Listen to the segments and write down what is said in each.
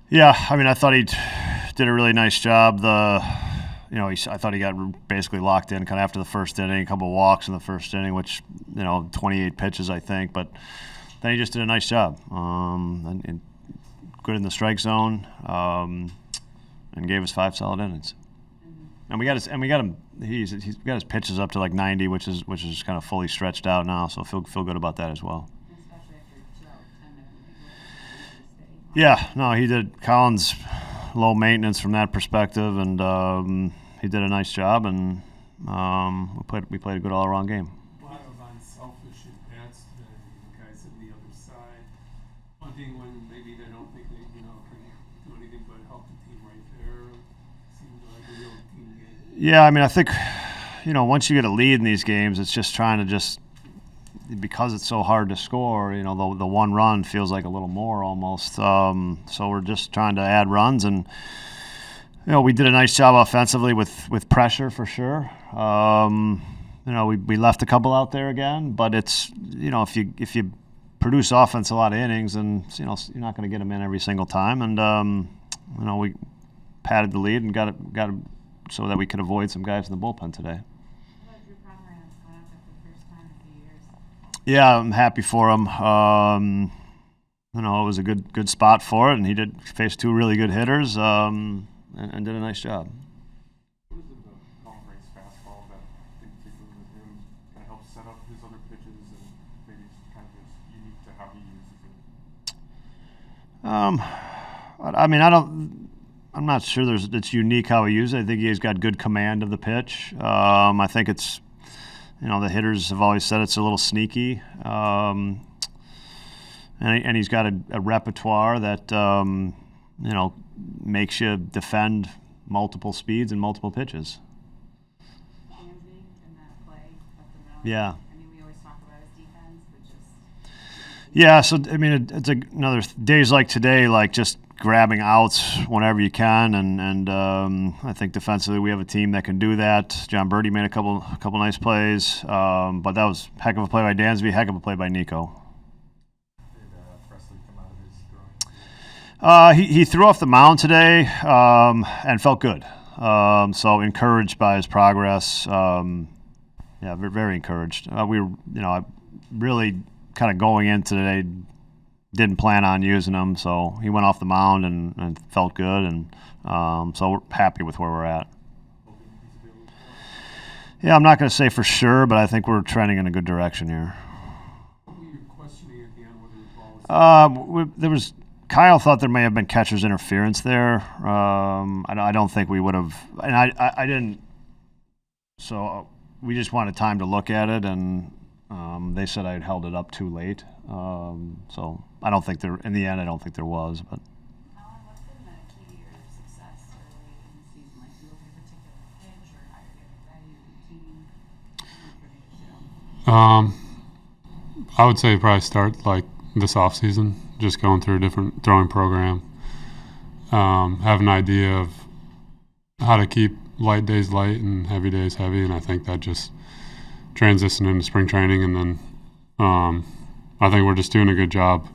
Yeah, I mean, I thought he did a really nice job. I thought he got basically locked in kind of after the first inning, a couple of walks in the first inning, which 28 pitches, I think, but then he just did a nice job. And good in the strike zone, and gave us 5 solid innings. And we got him. He's got his pitches up to like 90, which is kind of fully stretched out now. So feel good about that as well. Yeah, no, he did. Colin's low maintenance from that perspective, and he did a nice job. And we played a good all around game. A lot of unselfish at bats today. The guys on the other side, punting when maybe they don't think they can do anything but help the team right there. Seems like a real team game. Yeah, I mean, I think once you get a lead in these games, it's just trying to because it's so hard to score, the one run feels like a little more almost. So we're just trying to add runs, and we did a nice job offensively with pressure for sure. We left a couple out there again, but it's if you produce offense a lot of innings, and you're not going to get them in every single time, and we padded the lead and got it so that we could avoid some guys in the bullpen today. Drew Pomeranz going out there for the first time in a few years. Yeah, I'm happy for him. It was a good spot for it, and he did face 2 really good hitters, and did a nice job. What is it about Colin Rea's fastball that, in particular with him, kind of helps set up his other pitches and maybe it's kind of just unique to how he uses it? I'm not sure it's unique how he uses it. I think he's got good command of the pitch. I think it's, the hitters have always said it's a little sneaky. And he's got a repertoire that, makes you defend multiple speeds and multiple pitches. In that play, yeah. I mean, we always talk about his defense, but just. Yeah, so, I mean, it's another days like today, like just grabbing outs whenever you can, and I think defensively we have a team that can do that. Jon Berti made a couple nice plays, but that was a heck of a play by Dansby, heck of a play by Nico. He threw off the mound today and felt good. So encouraged by his progress. Very, very encouraged. We were, really kind of going in today, didn't plan on using him, so he went off the mound and felt good, and so we're happy with where we're at. Yeah, I'm not going to say for sure, but I think we're trending in a good direction here. What were you questioning at the end whether the ball was Kyle thought there may have been catcher's interference there. I don't think we would have, and I didn't. So we just wanted time to look at it, and they said I had held it up too late. So I don't think in the end, I don't think there was. But Colin, what's been the key to your success early in the season? Like, do you look at a particular pitch or how you're getting ready, routine? I would say probably start like this off season, just going through a different throwing program, have an idea of how to keep light days light and heavy days heavy, and I think that just transitioned into spring training, and then I think we're just doing a good job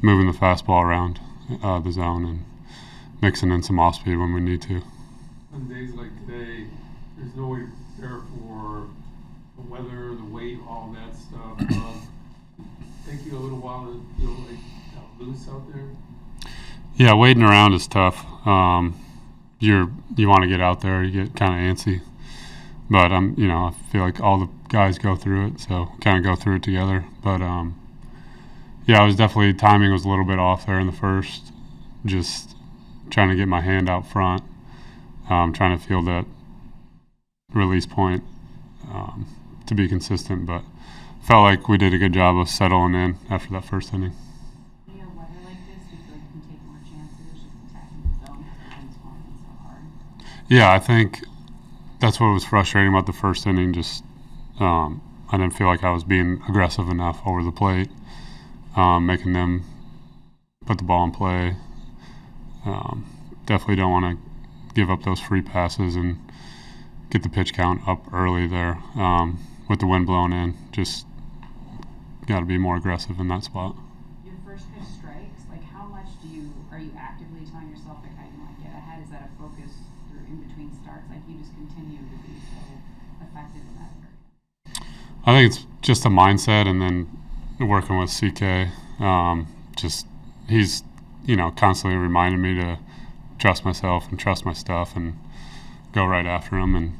moving the fastball around the zone and mixing in some off speed when we need to. On days like today, there's no way to prepare for the weather, the weight, all that stuff. Take you a little while to feel like loose out there? Yeah, waiting around is tough. You want to get out there, you get kind of antsy. But I feel like all the guys go through it, so kind of go through it together. But I was definitely, timing was a little bit off there in the first. Just trying to get my hand out front, trying to feel that release point to be consistent. But felt like we did a good job of settling in after that first inning. When you have weather like this, do you feel like you can take more chances, just attacking the zone because it's so hard? Yeah, I think that's what was frustrating about the first inning. Just I didn't feel like I was being aggressive enough over the plate, making them put the ball in play. Definitely don't want to give up those free passes and get the pitch count up early there with the wind blowing in. Just got to be more aggressive in that spot. Your first pitch strikes, like how much are you actively telling yourself like, I want to get ahead? Is that a focus through in between starts? Like, you just continue to be so effective in that area? I think it's just a mindset, and then working with CK, he's constantly reminding me to trust myself and trust my stuff and go right after him. And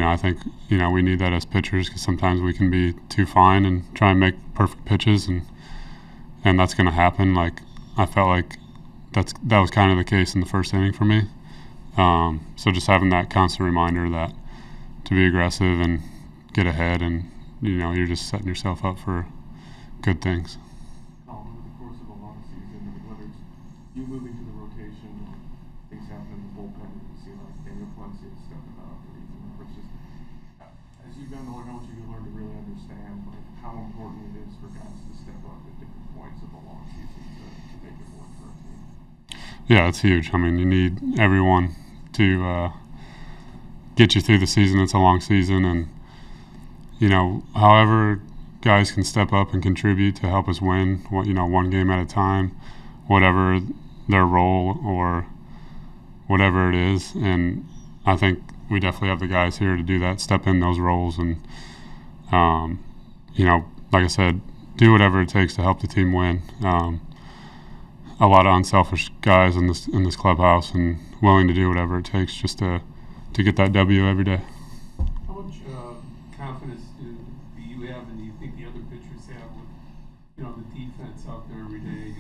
I think we need that as pitchers, because sometimes we can be too fine and try and make perfect pitches, and that's going to happen. Like, I felt like that was kind of the case in the first inning for me. So just having that constant reminder that to be aggressive and get ahead, and you're just setting yourself up for good things. Colin, over the course of a long season, whether it's you moving to the rotation or things happen in the bullpen, you see like Daniel Palencia stepping up, or Ethan Roberts, just as you've gotten older, I want you to learn to really understand like how important it is for guys to step up at different points of a long season to make it work for a team. Yeah, it's huge. I mean, you need everyone to get you through the season. It's a long season, and however guys can step up and contribute to help us win, one game at a time, whatever their role or whatever it is. And I think we definitely have the guys here to do that, step in those roles, and like I said, do whatever it takes to help the team win. A lot of unselfish guys in this clubhouse, and willing to do whatever it takes just to get that W every day. How much confidence do you have, and do you think the other pitchers have with the defense out there every day?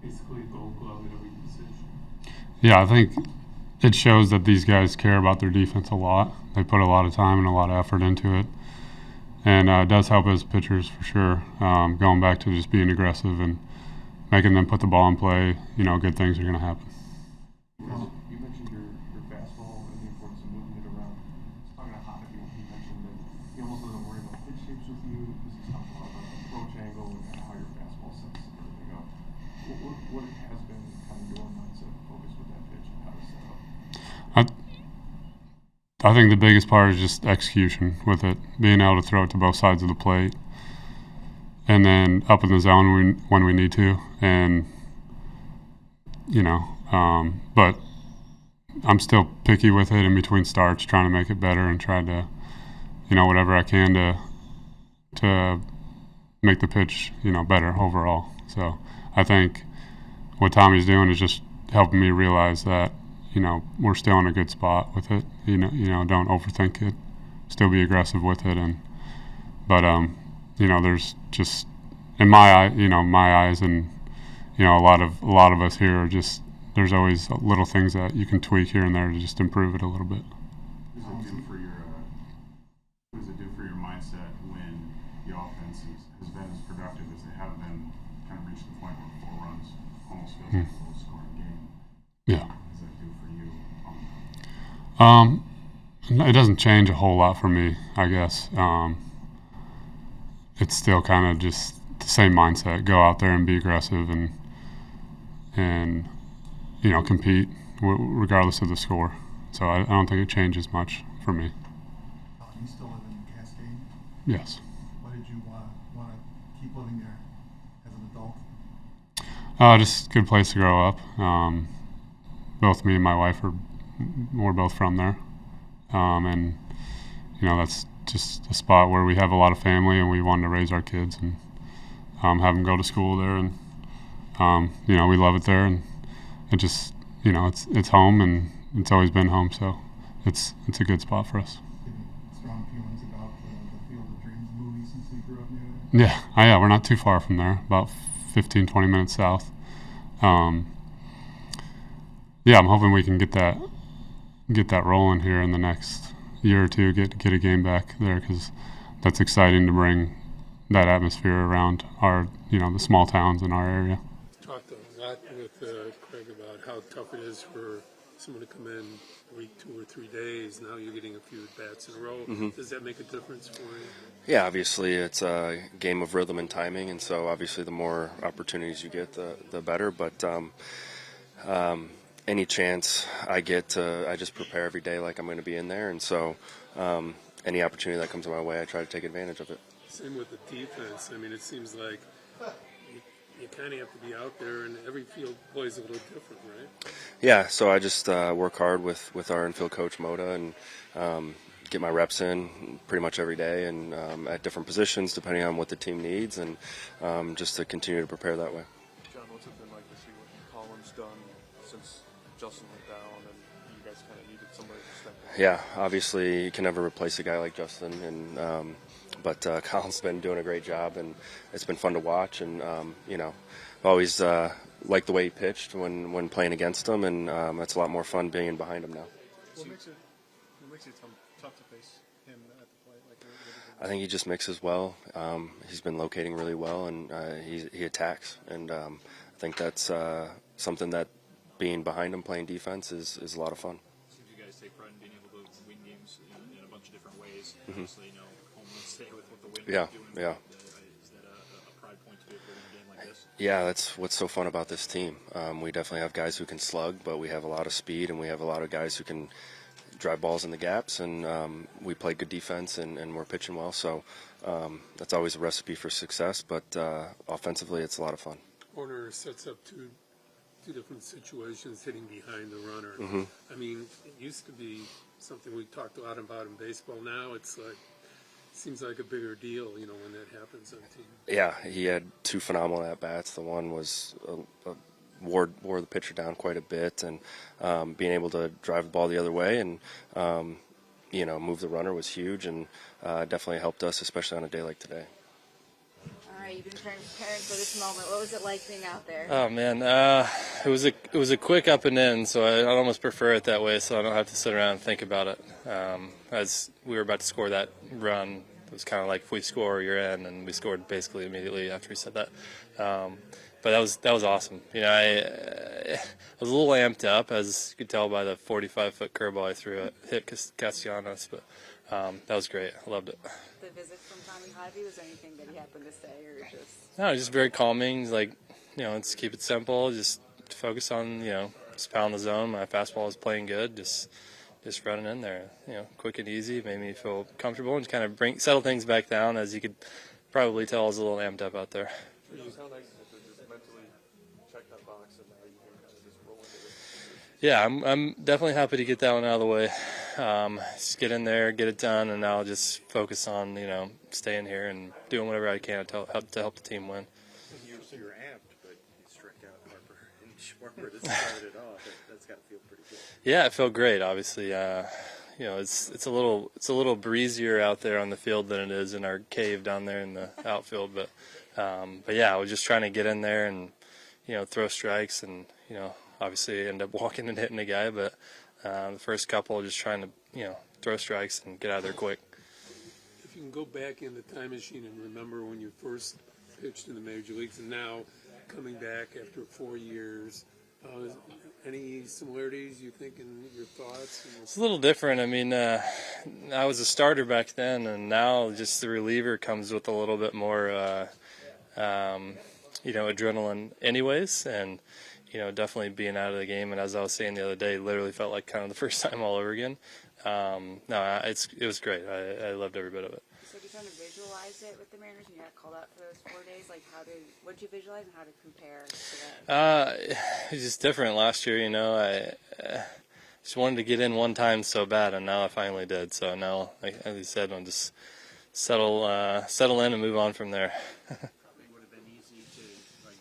Basically Gold Glove at every position. Yeah, I think it shows that these guys care about their defense a lot. They put a lot of time and a lot of effort into it, and it does help as pitchers for sure. Going back to just being aggressive and making them put the ball in play, good things are going to happen. You mentioned your fastball and the importance of moving it around. Just talking to Hockey, he mentioned that he almost doesn't worry about pitch shapes with you, because he's talking about the approach angle and kind of how your fastball sets everything up. What has been kind of your mindset focus with that pitch and how to set up? I think the biggest part is just execution with it, being able to throw it to both sides of the plate, and then up in the zone when we need to. And but I'm still picky with it in between starts, trying to make it better and try to whatever I can to make the pitch better overall. So I think what Tommy's doing is just helping me realize that we're still in a good spot with it. Don't overthink it, still be aggressive with it. But there's just, in my eyes, and a lot of us here are just, there's always little things that you can tweak here and there to just improve it a little bit. What does it do for your mindset when the offense has been as productive as they have been, kind of reached the point where 4 runs almost feels like a low scoring game? Yeah. What does that do for you? It doesn't change a whole lot for me, I guess. It's still kind of just the same mindset. Go out there and be aggressive and compete regardless of the score. So I don't think it changes much for me. You still live in Cascade? Yes. Why did you want to keep living there as an adult? Just a good place to grow up. Both me and my wife we're both from there, and that's just a spot where we have a lot of family, and we wanted to raise our kids and have them go to school there, and we love it there, and it just it's home, and it's always been home, so it's a good spot for us. Strong feelings about the Field of Dreams movie since we grew up near there? Yeah, we're not too far from there, about 15-20 minutes south. I'm hoping we can get that rolling here in the next year or two, get a game back there, because that's exciting to bring that atmosphere around our the small towns in our area. Talked a lot with Craig about how tough it is for someone to come in every 2 or 3 days. Now you're getting a few bats in a row. Mm-hmm. Does that make a difference for you? Yeah, obviously it's a game of rhythm and timing, and so obviously the more opportunities you get, the better. But any chance I get, I just prepare every day like I'm going to be in there, and so any opportunity that comes my way, I try to take advantage of it. Same with the defense. I mean, it seems like you kind of have to be out there, and every field plays a little different, right? Yeah, so I just work hard with our infield coach Moda and get my reps in pretty much every day and at different positions depending on what the team needs, and just to continue to prepare that way. John, what's it been like to see what Colin's done since Justin went down, and you guys kind of needed somebody to step in? Yeah, obviously you can never replace a guy like Justin, and but Colin's been doing a great job, and it's been fun to watch. And always liked the way he pitched when playing against him, and it's a lot more fun being behind him now. What makes it tough to face him at the plate? I think he just mixes well. He's been locating really well, and he attacks, and I think that's something that being behind him playing defense is a lot of fun. Seems you guys take pride in being able to win games in a bunch of different ways. Mm-hmm. Obviously, home runs stay with what the win Yeah, is doing. yeah. Is that a pride point to be able to win a game like this? Yeah, that's what's so fun about this team. We definitely have guys who can slug, but we have a lot of speed, and we have a lot of guys who can drive balls in the gaps, and we play good defense, and we're pitching well. So that's always a recipe for success, but offensively it's a lot of fun. Corner sets up two different situations, hitting behind the runner. Mm-hmm. I mean, it used to be something we talked a lot about in baseball. Now it's like, seems like a bigger deal, when that happens on team. Yeah, he had two phenomenal at-bats. The one was wore the pitcher down quite a bit, and being able to drive the ball the other way and move the runner was huge, and definitely helped us, especially on a day like today. All right, you've been preparing for this moment. What was it like being out there? Oh man, it was a quick up and in, so I'd almost prefer it that way, so I don't have to sit around and think about it. As we were about to score that run, it was kind of like, if we score, you're in, and we scored basically immediately after we said that. But that was awesome. I was a little amped up, as you could tell by the 45-foot curveball I threw at hit Castellanos, but that was great. I loved it. The visit from Tommy Javi, was there anything that he happened to say, or just? No, just very calming. He's like, let's keep it simple. Just focus on, just pound the zone. My fastball is playing good. Just running in there, quick and easy. Made me feel comfortable and kind of settle things back down. As you could probably tell, I was a little amped up out there. How nice is it to just mentally check that box, and now you can kind of just roll into it? Yeah, I'm definitely happy to get that one out of the way. Just get in there, get it done, and now I'll just focus on staying here and doing whatever I can to help the team win. So you're amped, but you struck out Harper and Schwarber to start it off. That's got to feel pretty good. Yeah, it felt great. Obviously, it's a little breezier out there on the field than it is in our cave down there in the outfield. But yeah, I was just trying to get in there and throw strikes, and obviously end up walking and hitting a guy. But the first couple, just trying to throw strikes and get out of there quick. If you can go back in the time machine and remember when you first pitched in the major leagues, and now coming back after 4 years, any similarities you think in your thoughts? It's a little different. I mean, I was a starter back then, and now just the reliever comes with a little bit more, adrenaline anyways, and, definitely being out of the game. And as I was saying the other day, literally felt like kind of the first time all over again. It was great. I loved every bit of it. So did you kind of visualize it with the Mariners when you got called out for those 4 days? Like, what did you visualize, and how did it compare to that? It's just different last year, I just wanted to get in one time so bad, and now I finally did. So now, as you said, I'll just settle in and move on from there. Probably would have been easy to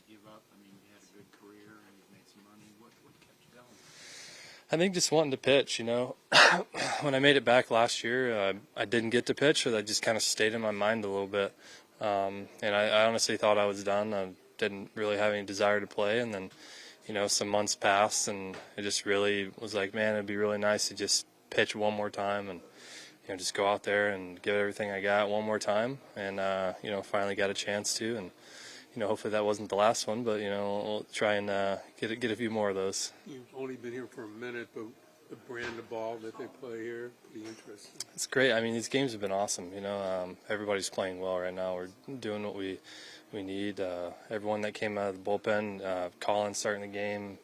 give up. I mean, you had a good career and you made some money. What kept you going? I think just wanting to pitch, When I made it back last year, I didn't get to pitch, so that just kind of stayed in my mind a little bit. And I honestly thought I was done. I didn't really have any desire to play. And then, some months passed, and it just really was like, man, it'd be really nice to just pitch one more time and, just go out there and give everything I got one more time. And, finally got a chance to. And, hopefully that wasn't the last one, but, we'll try and get a few more of those. You've only been here for a minute, but the brand of ball that they play here, pretty interesting. It's great. I mean, these games have been awesome. Everybody's playing well right now. We're doing what we need. Everyone that came out of the bullpen, Colin starting the game,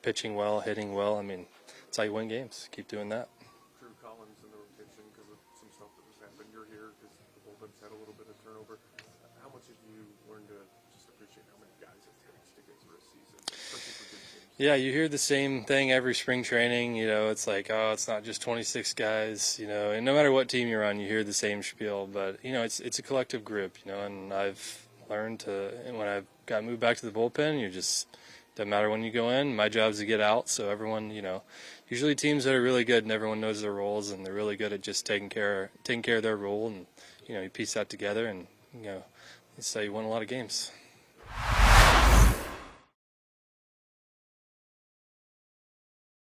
pitching well, hitting well. I mean, that's how you win games. Keep doing that. Drew Collins in the rotation because of some stuff that was happening. You're here because the bullpen's had a little bit of turnover. How much have you learned to just appreciate how many Yeah, you hear the same thing every spring training. It's like, oh, it's not just 26 guys. And no matter what team you're on, you hear the same spiel. But it's a collective group. And I've learned and when I got moved back to the bullpen, you just doesn't matter when you go in. My job is to get out. So everyone, usually teams that are really good and everyone knows their roles and they're really good at just taking care of their role, and you piece that together, and that's how you win a lot of games.